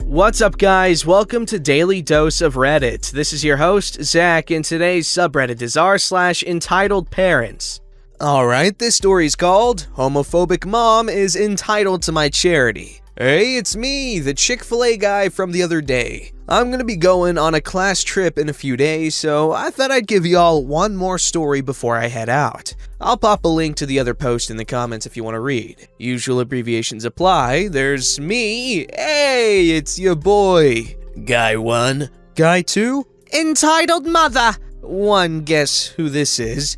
What's up, guys? Welcome to Daily Dose of Reddit. This is your host, Zach, and today's subreddit is r/EntitledParents. Alright, this story's called Homophobic Mom is Entitled to My Charity. Hey, it's me, the Chick-fil-A guy from the other day. I'm gonna be going on a class trip in a few days, so I thought I'd give y'all one more story before I head out. I'll pop a link to the other post in the comments if you want to read. Usual abbreviations apply. There's me. Hey, it's your boy. Guy 1. Guy 2. Entitled Mother. 1, guess who this is.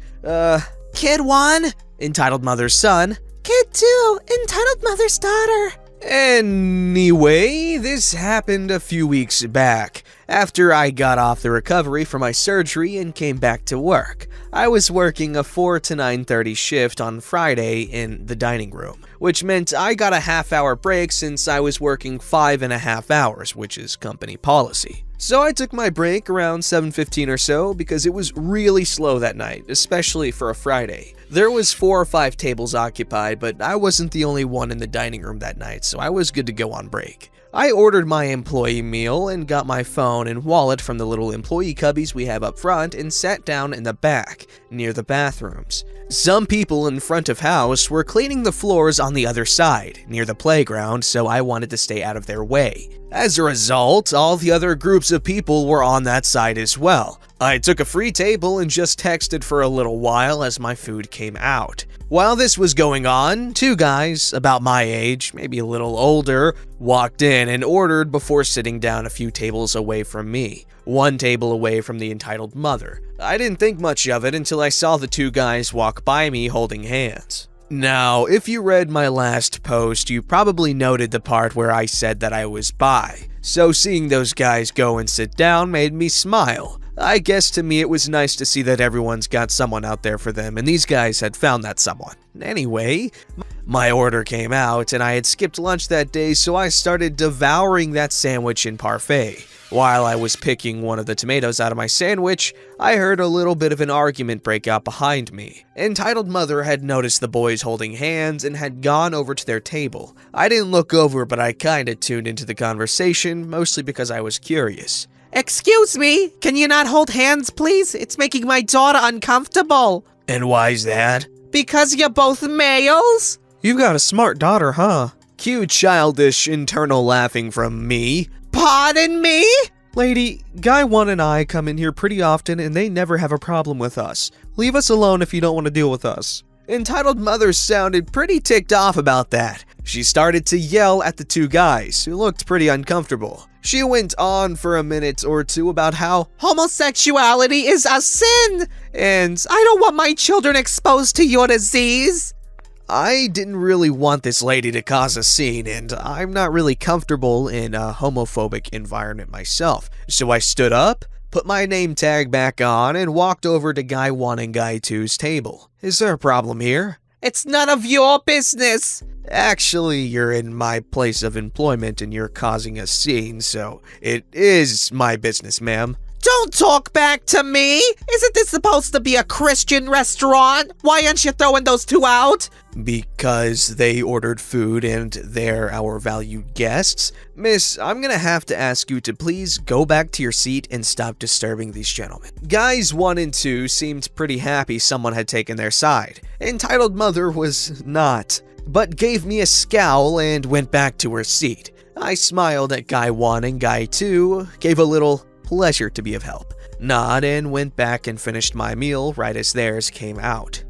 Kid 1. Entitled Mother's son. Kid 2. Entitled Mother's daughter. Anyway, this happened a few weeks back, after I got off the recovery from my surgery and came back to work. I was working a 4 to 9:30 shift on Friday in the dining room, which meant I got a half-hour break since I was working 5.5 hours, which is company policy. So I took my break around 7:15 or so because it was really slow that night, especially for a Friday. There was 4 or 5 tables occupied, but I wasn't the only one in the dining room that night, so I was good to go on break. I ordered my employee meal and got my phone and wallet from the little employee cubbies we have up front and sat down in the back, near the bathrooms. Some people in front of house were cleaning the floors on the other side, near the playground, so I wanted to stay out of their way. As a result, all the other groups of people were on that side as well. I took a free table and just texted for a little while as my food came out. While this was going on, 2 guys, about my age, maybe a little older, walked in and ordered before sitting down a few tables away from me, 1 table away from the entitled mother. I didn't think much of it until I saw the 2 guys walk by me holding hands. Now, if you read my last post, you probably noted the part where I said that I was bi. So seeing those guys go and sit down made me smile. I guess to me it was nice to see that everyone's got someone out there for them, and these guys had found that someone. Anyway, my order came out, and I had skipped lunch that day, so I started devouring that sandwich in parfait. While I was picking one of the tomatoes out of my sandwich, I heard a little bit of an argument break out behind me. Entitled Mother had noticed the boys holding hands and had gone over to their table. I didn't look over, but I kinda tuned into the conversation, mostly because I was curious. Excuse me, can you not hold hands, please? It's making my daughter uncomfortable. And why's that? Because you're both males? You've got a smart daughter, huh? Cue childish internal laughing from me. Pardon me? Lady, Guy 1 and I come in here pretty often and they never have a problem with us. Leave us alone if you don't want to deal with us. Entitled Mother sounded pretty ticked off about that. She started to yell at the 2 guys, who looked pretty uncomfortable. She went on for a minute or 2 about how homosexuality is a sin, and I don't want my children exposed to your disease. I didn't really want this lady to cause a scene, and I'm not really comfortable in a homophobic environment myself. So I stood up, put my name tag back on, and walked over to Guy 1 and Guy 2's table. Is there a problem here? It's none of your business. Actually, you're in my place of employment and you're causing a scene, so it is my business, ma'am. Don't talk back to me! Isn't this supposed to be a Christian restaurant? Why aren't you throwing those 2 out? Because they ordered food and they're our valued guests. Miss, I'm gonna have to ask you to please go back to your seat and stop disturbing these gentlemen. Guys 1 and 2 seemed pretty happy someone had taken their side. Entitled Mother was not, but gave me a scowl and went back to her seat. I smiled at Guy 1 and Guy 2, gave a little pleasure to be of help, nod, and went back and finished my meal right as theirs came out.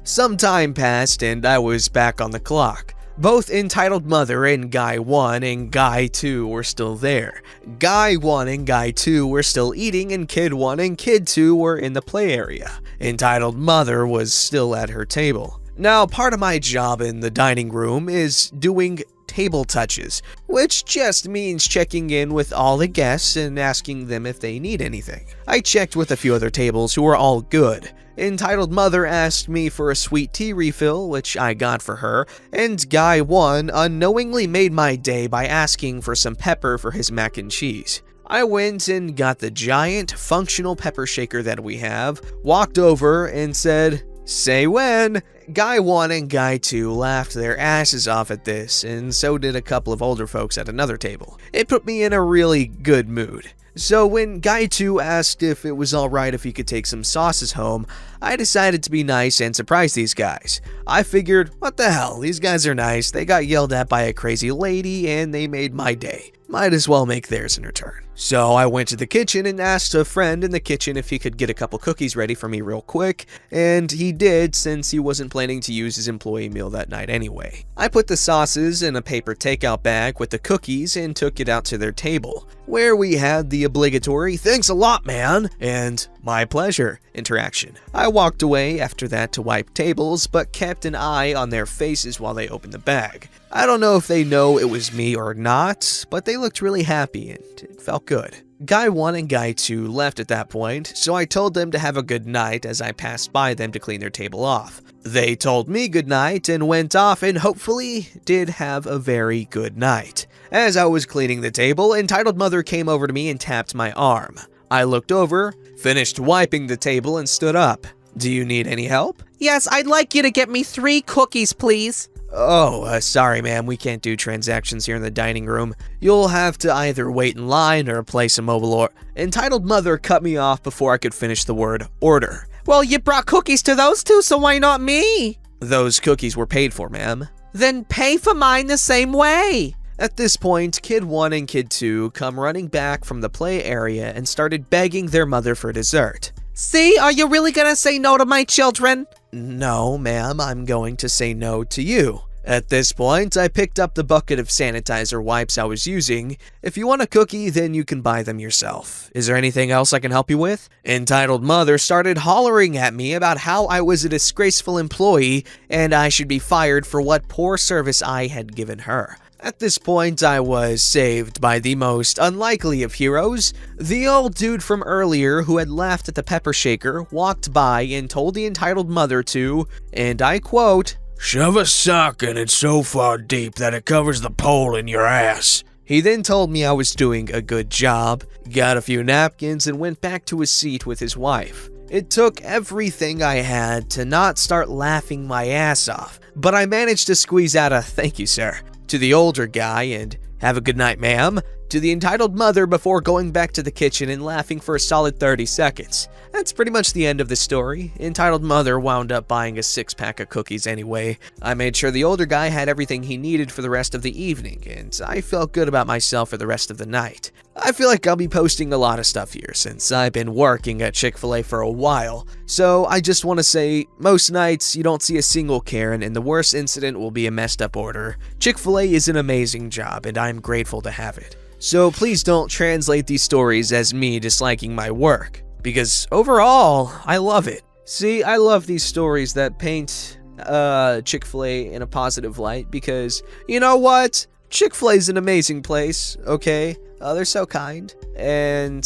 Some time passed and I was back on the clock. Both Entitled Mother and Guy 1 and Guy 2 were still there. Guy 1 and Guy 2 were still eating, and Kid 1 and Kid 2 were in the play area. Entitled Mother was still at her table. Now, part of my job in the dining room is doing table touches, which just means checking in with all the guests and asking them if they need anything. I checked with a few other tables who were all good. Entitled Mother asked me for a sweet tea refill, which I got for her, and Guy 1 unknowingly made my day by asking for some pepper for his mac and cheese. I went and got the giant functional pepper shaker that we have, walked over and said, Say when. Guy 1 and Guy 2 laughed their asses off at this, and so did a couple of older folks at another table. It put me in a really good mood. So when Guy 2 asked if it was alright if he could take some sauces home, I decided to be nice and surprise these guys. I figured, what the hell, these guys are nice, they got yelled at by a crazy lady, and they made my day. Might as well make theirs in return. So I went to the kitchen and asked a friend in the kitchen if he could get a couple cookies ready for me real quick, and he did since he wasn't planning to use his employee meal that night anyway. I put the sauces in a paper takeout bag with the cookies and took it out to their table, where we had the obligatory "thanks a lot, man," and "my pleasure" interaction. I walked away after that to wipe tables, but kept an eye on their faces while they opened the bag. I don't know if they know it was me or not, but they looked really happy and it felt good. Guy 1 and Guy 2 left at that point, so I told them to have a good night as I passed by them to clean their table off. They told me good night and went off and hopefully did have a very good night. As I was cleaning the table, Entitled Mother came over to me and tapped my arm. I looked over, finished wiping the table, and stood up. "Do you need any help?" Yes, I'd like you to get me 3 cookies, please. "Oh, sorry ma'am, we can't do transactions here in the dining room. You'll have to either wait in line or place a mobile order." Entitled Mother cut me off before I could finish the word order. Well, you brought cookies to those 2, so why not me? "Those cookies were paid for, ma'am." Then pay for mine the same way. At this point, Kid 1 and Kid 2 come running back from the play area and started begging their mother for dessert. See, are you really gonna say no to my children? "No, ma'am, I'm going to say no to you." At this point, I picked up the bucket of sanitizer wipes I was using. "If you want a cookie, then you can buy them yourself. Is there anything else I can help you with?" Entitled Mother started hollering at me about how I was a disgraceful employee and I should be fired for what poor service I had given her. At this point, I was saved by the most unlikely of heroes. The old dude from earlier who had laughed at the pepper shaker walked by and told the Entitled Mother to, and I quote, "shove a sock in it so far deep that it covers the pole in your ass." He then told me I was doing a good job, got a few napkins, and went back to his seat with his wife. It took everything I had to not start laughing my ass off, but I managed to squeeze out a "thank you, sir" to the older guy and "have a good night, ma'am" to the Entitled Mother before going back to the kitchen and laughing for a solid 30 seconds. That's pretty much the end of the story. Entitled Mother wound up buying a 6-pack of cookies anyway. I made sure the older guy had everything he needed for the rest of the evening, and I felt good about myself for the rest of the night. I feel like I'll be posting a lot of stuff here since I've been working at Chick-fil-A for a while, so I just want to say, most nights you don't see a single Karen and the worst incident will be a messed up order. Chick-fil-A is an amazing job and I'm grateful to have it. So please don't translate these stories as me disliking my work, because overall, I love it. See, I love these stories that paint Chick-fil-A in a positive light because, you know what? Chick-fil-A is an amazing place, okay? They're so kind, and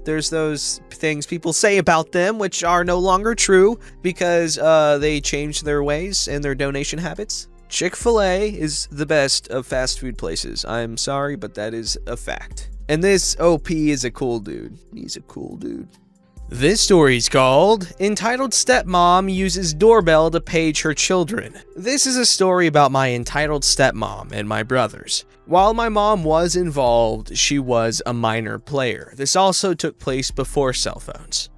there's those things people say about them which are no longer true because they changed their ways and their donation habits. Chick-fil-A is the best of fast food places. I'm sorry, but that is a fact. And this OP is a cool dude. He's a cool dude. This story's called Entitled Stepmom Uses Doorbell to Page Her Children. This is a story about my entitled stepmom and my brothers. While my mom was involved, she was a minor player. This also took place before cell phones.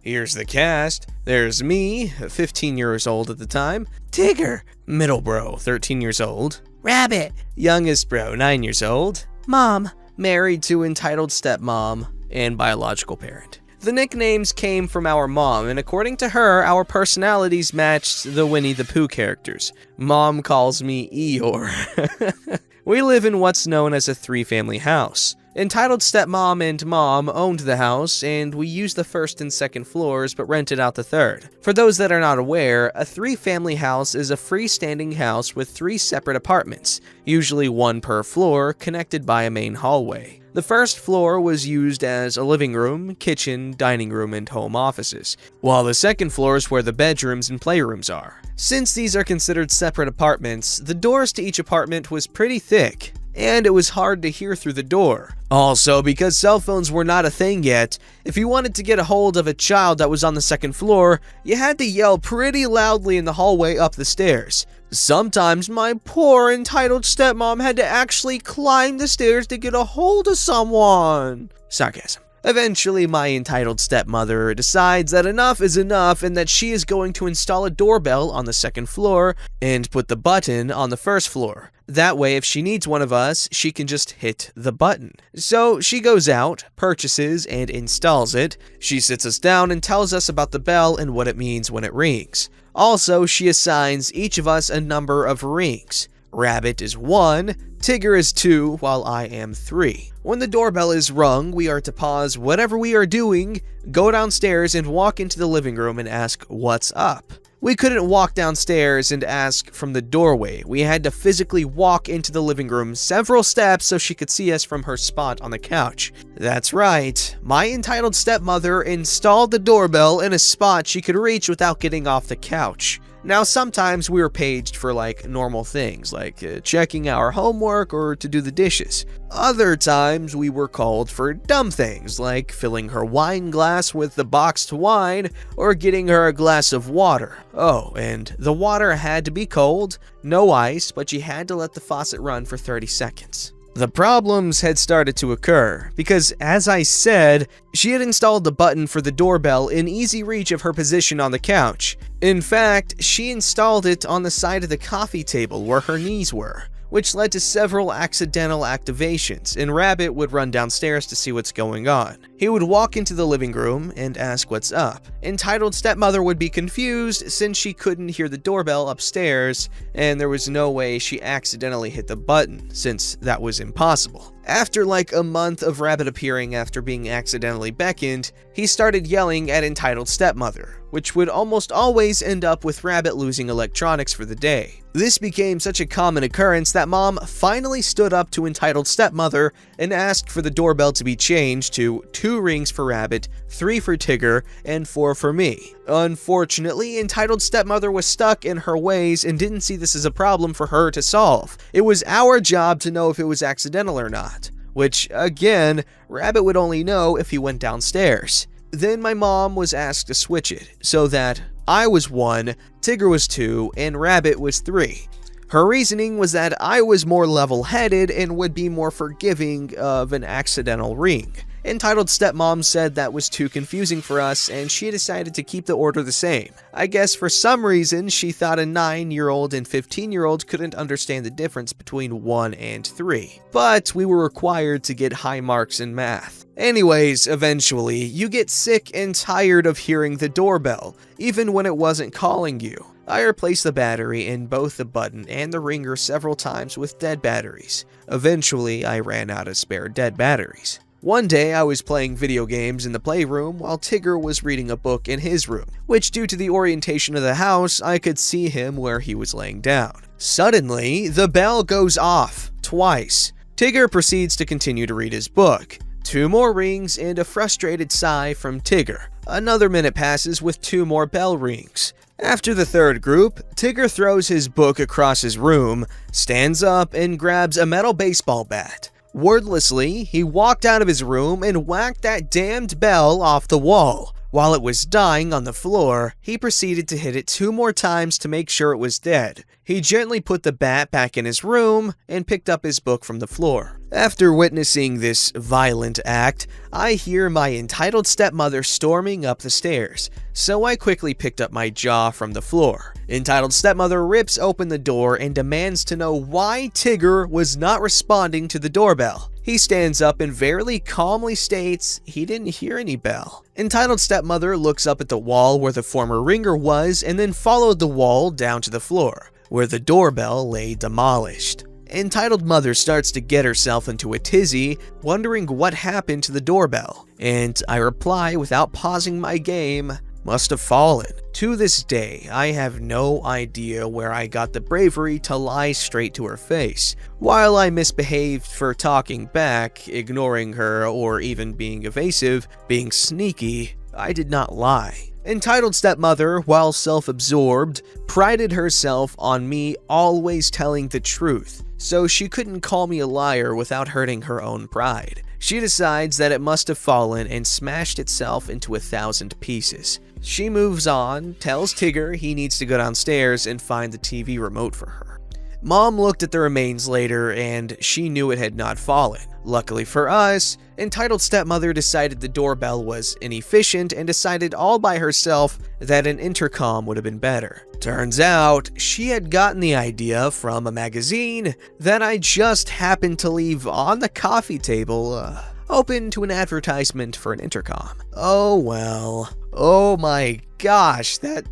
Here's the cast. There's me, 15 years old at the time. Tigger, middle bro, 13 years old. Rabbit, youngest bro, 9 years old. Mom, married to entitled stepmom and biological parent. The nicknames came from our mom, and according to her, our personalities matched the Winnie the Pooh characters. Mom calls me Eeyore. We live in what's known as a 3-family house. Entitled stepmom and mom owned the house, and we used the first and second floors, but rented out the third. For those that are not aware, a 3-family house is a freestanding house with 3 separate apartments, usually 1 per floor, connected by a main hallway. The first floor was used as a living room, kitchen, dining room, and home offices, while the second floor is where the bedrooms and playrooms are. Since these are considered separate apartments, the doors to each apartment was pretty thick. and it was hard to hear through the door. Also, because cell phones were not a thing yet, if you wanted to get a hold of a child that was on the second floor, you had to yell pretty loudly in the hallway up the stairs. Sometimes my poor entitled stepmom had to actually climb the stairs to get a hold of someone. Sarcasm. Eventually, my entitled stepmother decides that enough is enough and that she is going to install a doorbell on the second floor and put the button on the first floor. That way, if she needs one of us, she can just hit the button. So she goes out, purchases, and installs it. She sits us down and tells us about the bell and what it means when it rings. Also, she assigns each of us a number of rings. Rabbit is 1, Tigger is 2, while I am 3. When the doorbell is rung, we are to pause whatever we are doing, go downstairs, and walk into the living room and ask, "What's up?" We couldn't walk downstairs and ask from the doorway. We had to physically walk into the living room several steps so she could see us from her spot on the couch. That's right, my entitled stepmother installed the doorbell in a spot she could reach without getting off the couch. Now, sometimes we were paged for normal things, like checking our homework or to do the dishes. Other times we were called for dumb things, like filling her wine glass with the boxed wine or getting her a glass of water. Oh, and the water had to be cold, no ice, but you had to let the faucet run for 30 seconds. The problems had started to occur, because as I said, she had installed the button for the doorbell in easy reach of her position on the couch. In fact, she installed it on the side of the coffee table where her knees were, which led to several accidental activations, and Rabbit would run downstairs to see what's going on. He would walk into the living room and ask what's up. Entitled stepmother would be confused since she couldn't hear the doorbell upstairs, and there was no way she accidentally hit the button, since that was impossible. After a month of Rabbit appearing after being accidentally beckoned, he started yelling at entitled stepmother, which would almost always end up with Rabbit losing electronics for the day. This became such a common occurrence that Mom finally stood up to entitled stepmother and asked for the doorbell to be changed to 2 rings for Rabbit, 3 for Tigger, and 4 for me. Unfortunately, entitled stepmother was stuck in her ways and didn't see this as a problem for her to solve. It was our job to know if it was accidental or not, which, again, Rabbit would only know if he went downstairs. Then my mom was asked to switch it, so that I was 1, Tigger was 2, and Rabbit was 3. Her reasoning was that I was more level-headed and would be more forgiving of an accidental ring. Entitled stepmom said that was too confusing for us, and she decided to keep the order the same. I guess for some reason she thought a 9-year-old and 15-year-old couldn't understand the difference between 1 and 3. But we were required to get high marks in math. Anyways, eventually, you get sick and tired of hearing the doorbell, even when it wasn't calling you. I replaced the battery in both the button and the ringer several times with dead batteries. Eventually, I ran out of spare dead batteries. One day, I was playing video games in the playroom while Tigger was reading a book in his room, which due to the orientation of the house, I could see him where he was laying down. Suddenly, the bell goes off, twice. Tigger proceeds to continue to read his book. 2 more rings and a frustrated sigh from Tigger. Another minute passes with 2 more bell rings. After the third group, Tigger throws his book across his room, stands up, and grabs a metal baseball bat. Wordlessly, he walked out of his room and whacked that damned bell off the wall. While it was dying on the floor, he proceeded to hit it 2 more times to make sure it was dead. He gently put the bat back in his room and picked up his book from the floor. After witnessing this violent act, I hear my entitled stepmother storming up the stairs, so I quickly picked up my jaw from the floor. Entitled stepmother rips open the door and demands to know why Tigger was not responding to the doorbell. He stands up and very calmly states he didn't hear any bell. Entitled stepmother looks up at the wall where the former ringer was and then followed the wall down to the floor, where the doorbell lay demolished. Entitled mother starts to get herself into a tizzy, wondering what happened to the doorbell, and I reply without pausing my game, "Must have fallen." To this day, I have no idea where I got the bravery to lie straight to her face. While I misbehaved for talking back, ignoring her, or even being evasive, being sneaky, I did not lie. Entitled stepmother, while self-absorbed, prided herself on me always telling the truth, so she couldn't call me a liar without hurting her own pride. She decides that it must have fallen and smashed itself into 1,000 pieces. She moves on, tells Tigger he needs to go downstairs and find the TV remote for her. Mom looked at the remains later and she knew it had not fallen. Luckily for us, entitled stepmother decided the doorbell was inefficient and decided all by herself that an intercom would have been better. Turns out, she had gotten the idea from a magazine that I just happened to leave on the coffee table, open to an advertisement for an intercom. Oh well. Oh my gosh, that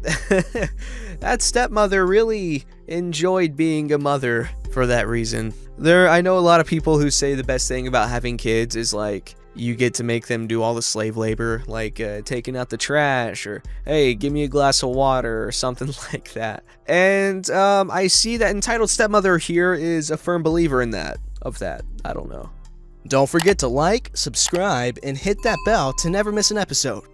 stepmother really enjoyed being a mother for that reason. I know a lot of people who say the best thing about having kids is like, you get to make them do all the slave labor, like taking out the trash, or hey, give me a glass of water, or something like that. And I see that entitled stepmother here is a firm believer in that. I don't know. Don't forget to like, subscribe, and hit that bell to never miss an episode.